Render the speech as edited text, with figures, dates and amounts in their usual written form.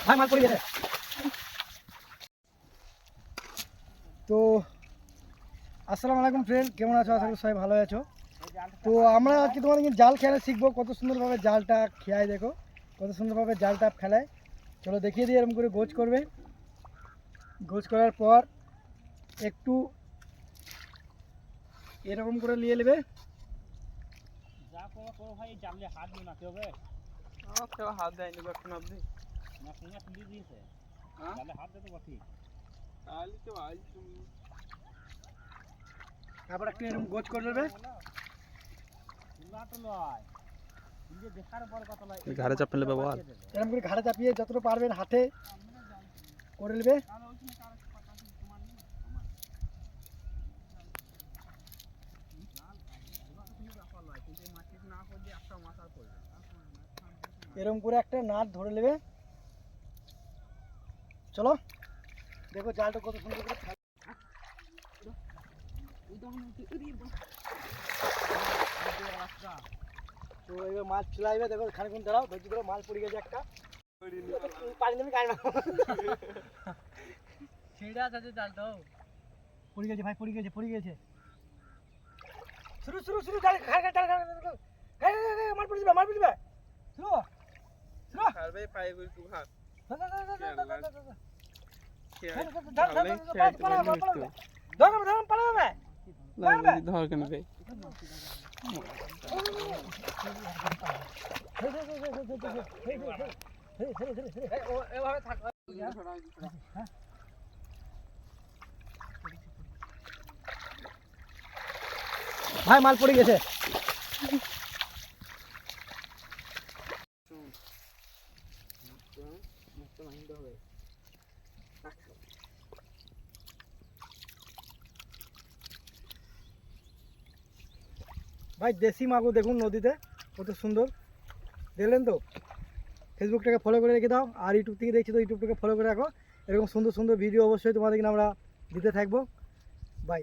ভাই মাল পড়ে গেছে। তো আসসালামু আলাইকুম ফ্রেন্ড, কেমন আছো? আশা করি সবাই ভালো আছো। তো আমরা আজকে তোমাদের জাল খেলা শিখবো, কত সুন্দরভাবে জালটা খেয়ায়, দেখো কত সুন্দরভাবে জালটা ফেলায়। চলো দেখিয়ে দিই। এরকম করে গোছ করবে, গোছ করার পর একটু এরকম করে নিয়ে নেবে। যা করো করো ভাই, জানলে হাত দিও না, কেউ কেউ হাত দেয়নি এখন অব্দি। না ফিঙ্গার তুলে দিয়েছে, জানলে হাত দিতে বসি। তাহলে তো আজ তুমি তারপর একটু এরকম গোছ করে নেবে। ঘাড়ে চাপ নেবে বল। এরকম করে ঘাড়ে চাপিয়ে যতটা পারবেন হাতে করে নেবে। এরকম করে একটা নাট ধরে নেবে। চলো দেখো জালটা কত সুন্দর করে তো এবার মাছ চলাইবে। দেখো খানিক্ষণ দাঁড়াও, ধৈর্য ধরো। মাছ পড়ে গেছে একটা, পানি তুমি কাটবে ছেড়ে আছে জালটাও পড়ে গেছে ভাই, পড়ে গেছে, পড়ে গেছে। শুরু শুরু শুরু, জাল খাড় খাড় খাড় মার পড়ে যাবে, মার পড়ে যাবে। শুরু শুরু ছাড়বে পায়ে কই খুব হাত। ধর কেন রে? ভাই মাল পড়ে গেছে। ভাই দেশি মাগুর দেখুন নদীতে কত সুন্দর, দেখলেন তো? ফেসবুকটাকে ফলো করে রেখে দাও, আর ইউটিউব থেকে দেখছি তো ইউটিউবটাকে ফলো করে রাখো। এরকম সুন্দর সুন্দর ভিডিও অবশ্যই তোমাদেরকে আমরা দিতে থাকবো। বাই।